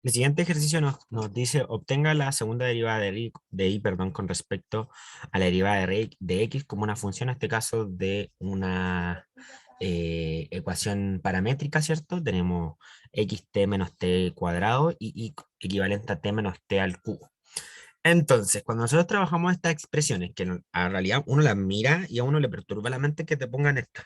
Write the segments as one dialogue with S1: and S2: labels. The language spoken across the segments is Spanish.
S1: El siguiente ejercicio nos dice, obtenga la segunda derivada de y, perdón, con respecto a la derivada de x como una función, en este caso, de una ecuación paramétrica, ¿cierto? Tenemos xt menos t cuadrado y equivalente a t menos t al cubo. Entonces, cuando nosotros trabajamos estas expresiones, que a realidad uno las mira y a uno le perturba la mente que te pongan esto.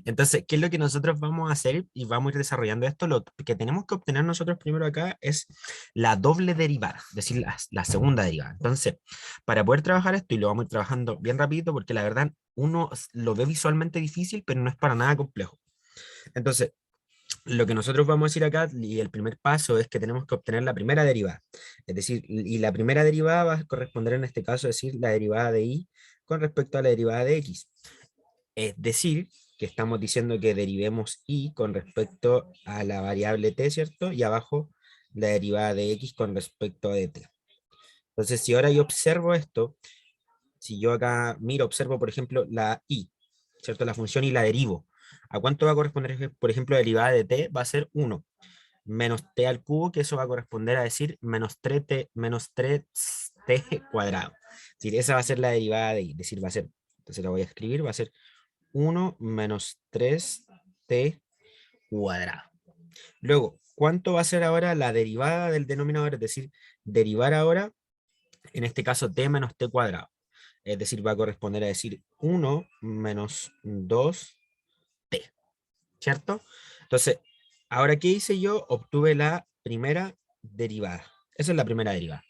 S1: Entonces, ¿qué es lo que nosotros vamos a hacer y vamos a ir desarrollando esto? Lo que tenemos que obtener nosotros primero acá es la doble derivada, es decir, la segunda derivada. Entonces, para poder trabajar esto, y lo vamos a ir trabajando bien rapidito, porque la verdad uno lo ve visualmente difícil, pero no es para nada complejo. Entonces, lo que nosotros vamos a decir acá, y el primer paso es que tenemos que obtener la primera derivada. Es decir, y la primera derivada va a corresponder en este caso, es decir, la derivada de y con respecto a la derivada de x. Es decir, que estamos diciendo que derivemos y con respecto a la variable t, ¿cierto? Y abajo la derivada de x con respecto a dt. Entonces, si ahora yo observo esto, si yo acá miro, observo, por ejemplo, la y, ¿cierto? La función y la derivo. ¿A cuánto va a corresponder, por ejemplo, la derivada de t? Va a ser 1 menos t al cubo, que eso va a corresponder a decir menos 3t cuadrado. Es decir, esa va a ser la derivada de y, es decir, va a ser, entonces la voy a escribir, va a ser 1 menos 3t cuadrado. Luego, ¿cuánto va a ser ahora la derivada del denominador? Es decir, derivar ahora, en este caso, t menos t cuadrado. Es decir, va a corresponder a decir 1 menos 2t, ¿cierto? Entonces, ahora, ¿qué hice yo? Obtuve la primera derivada. Esa es la primera derivada.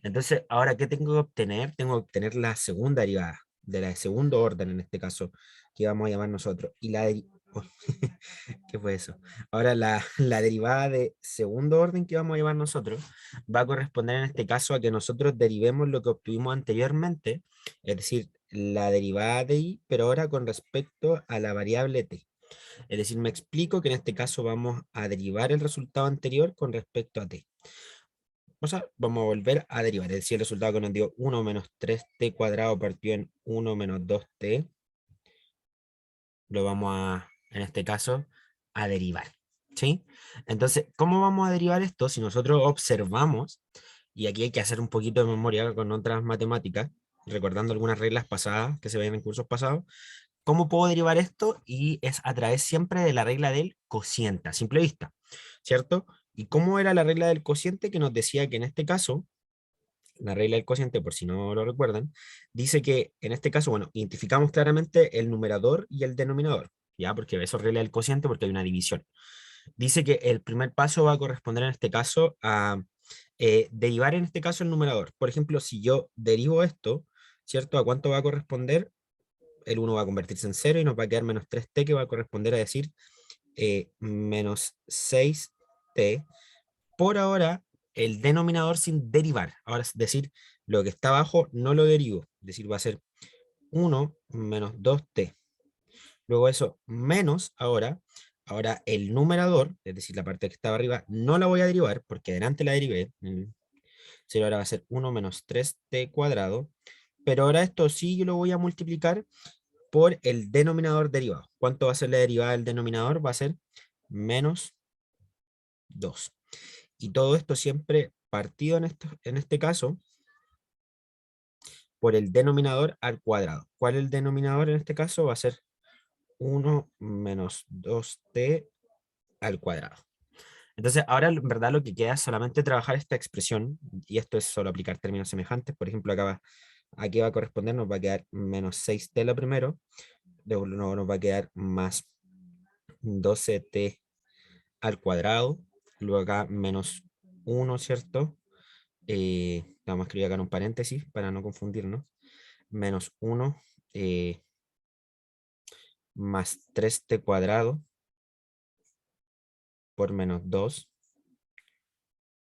S1: Entonces, ahora, ¿qué tengo que obtener? Tengo que obtener la segunda derivada, de la de segundo orden en este caso, que vamos a llamar nosotros. Y la ¿qué fue eso? Ahora, la derivada de segundo orden que vamos a llamar nosotros va a corresponder en este caso a que nosotros derivemos lo que obtuvimos anteriormente, es decir, la derivada de y, pero ahora con respecto a la variable t. Es decir, me explico que en este caso vamos a derivar el resultado anterior con respecto a t. O sea, vamos a volver a derivar. Es decir, el resultado que nos dio 1 menos 3t cuadrado partido en 1 menos 2t, lo vamos a, en este caso, a derivar. ¿Sí? Entonces, ¿cómo vamos a derivar esto? Si nosotros observamos, y aquí hay que hacer un poquito de memoria con otras matemáticas, recordando algunas reglas pasadas que se ven en cursos pasados, ¿cómo puedo derivar esto? Y es a través siempre de la regla del cociente, a simple vista, ¿cierto? ¿Y cómo era la regla del cociente? Que nos decía que en este caso, la regla del cociente, por si no lo recuerdan, dice que en este caso, bueno, identificamos claramente el numerador y el denominador, ¿ya? Porque eso es regla del cociente porque hay una división. Dice que el primer paso va a corresponder en este caso a derivar en este caso el numerador. Por ejemplo, si yo derivo esto, ¿cierto? ¿A cuánto va a corresponder? El 1 va a convertirse en 0 y nos va a quedar menos 3t, que va a corresponder a decir menos 6t. Por ahora, el denominador sin derivar. Ahora es decir, lo que está abajo no lo derivo. Es decir, va a ser 1 menos 2t. Luego eso menos ahora el numerador, es decir, la parte que estaba arriba, no la voy a derivar porque delante la derivé. Sino ahora va a ser 1 menos 3t cuadrado. Pero ahora esto sí yo lo voy a multiplicar por el denominador derivado. ¿Cuánto va a ser la derivada del denominador? Va a ser menos 2. Y todo esto siempre partido en este caso por el denominador al cuadrado. ¿Cuál es el denominador en este caso? Va a ser 1 menos 2t al cuadrado. Entonces, ahora en verdad lo que queda es solamente trabajar esta expresión, y esto es solo aplicar términos semejantes. Por ejemplo, aquí va a corresponder, nos va a quedar menos 6t lo primero, luego nos va a quedar más 12t al cuadrado, luego acá menos 1, ¿cierto? Vamos a escribir acá en un paréntesis para no confundirnos, menos 1 más 3t cuadrado por menos 2.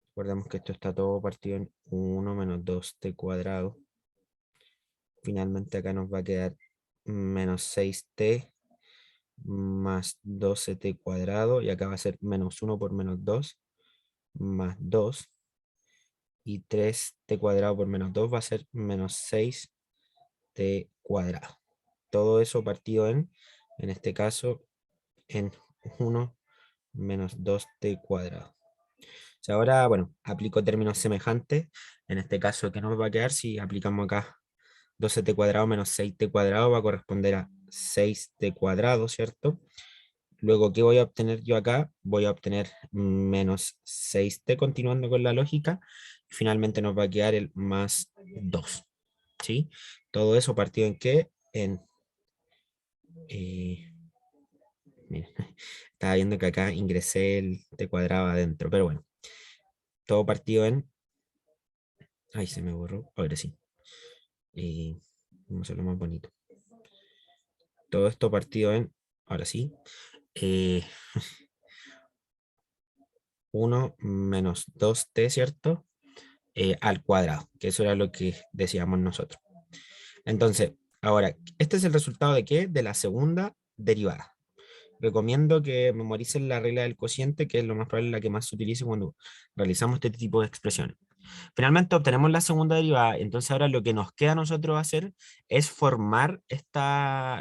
S1: Recordemos que esto está todo partido en 1 menos 2t cuadrado. Finalmente acá nos va a quedar menos 6t más 12t cuadrado, y acá va a ser menos 1 por menos 2 más 2, y 3t cuadrado por menos 2 va a ser menos 6t cuadrado. Todo eso partido en este caso, en 1 menos 2t cuadrado. Si ahora, bueno, aplico términos semejantes. En este caso, ¿qué nos va a quedar si aplicamos acá 12t cuadrado menos 6t cuadrado? Va a corresponder a 6t cuadrado, ¿cierto? Luego, ¿qué voy a obtener yo acá? Voy a obtener menos 6t continuando con la lógica. Finalmente nos va a quedar el más 2, ¿sí? Todo eso partido en qué? Eh, Mira, estaba viendo que acá ingresé el t cuadrado adentro, pero bueno, todo partido en... Ay, se me borró. Ahora sí. Vamos a hacerlo más bonito. Todo esto partido en... Ahora sí. eh, 1 menos 2t, ¿cierto? Al cuadrado, que eso era lo que decíamos nosotros. Entonces, ahora, este es el resultado de qué? De la segunda derivada. Recomiendo que memoricen la regla del cociente, que es lo más probable la que más se utilice cuando realizamos este tipo de expresiones. Finalmente obtenemos la segunda derivada, entonces ahora lo que nos queda a nosotros hacer es formar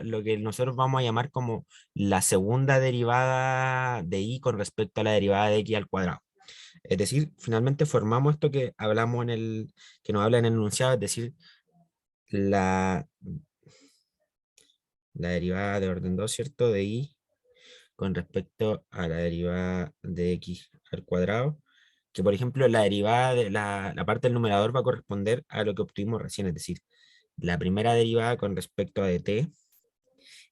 S1: lo que nosotros vamos a llamar como la segunda derivada de y con respecto a la derivada de x al cuadrado. Es decir, finalmente formamos esto que hablamos que nos habla en el enunciado, es decir, la, la derivada de orden 2, ¿cierto? De y con respecto a la derivada de x al cuadrado, que por ejemplo la derivada de la parte del numerador va a corresponder a lo que obtuvimos recién, es decir, la primera derivada con respecto a dt,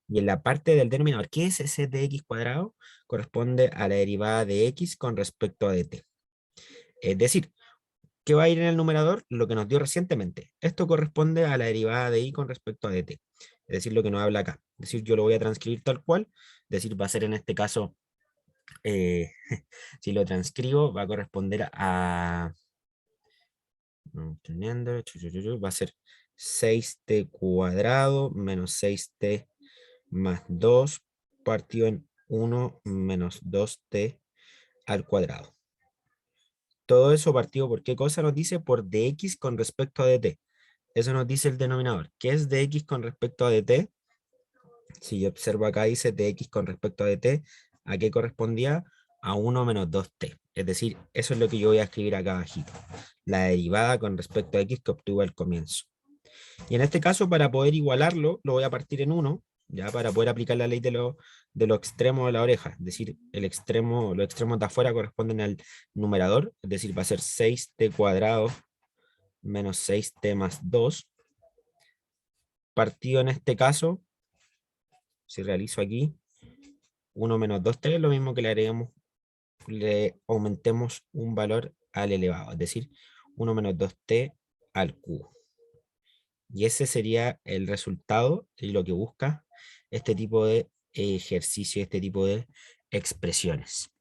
S1: y en la parte del denominador, ¿qué es ese dx cuadrado? Corresponde a la derivada de x con respecto a dt. Es decir, ¿qué va a ir en el numerador? Lo que nos dio recientemente. Esto corresponde a la derivada de y con respecto a dt. Es decir, lo que nos habla acá. Es decir, yo lo voy a transcribir tal cual. Es decir, va a ser en este caso, eh, si lo transcribo, va a corresponder a... Va a ser 6t cuadrado menos 6t más 2 partido en 1 menos 2t al cuadrado. Todo eso partido por qué cosa nos dice por dx con respecto a dt. Eso nos dice el denominador. ¿Qué es dx con respecto a dt? Si yo observo acá dice dx con respecto a dt, ¿a qué correspondía? A 1 menos 2t. Es decir, eso es lo que yo voy a escribir acá abajito. La derivada con respecto a x que obtuve al comienzo. Y en este caso, para poder igualarlo, lo voy a partir en 1, ya para poder aplicar la ley de los extremos de la oreja. Es decir, los extremos de afuera corresponden al numerador, es decir, va a ser 6t cuadrado menos 6t más 2, partido en este caso, si realizo aquí, 1 menos 2t, es lo mismo que le aumentemos un valor al elevado, es decir, 1 menos 2t al cubo. Y ese sería el resultado y lo que busca este tipo de ejercicio, este tipo de expresiones.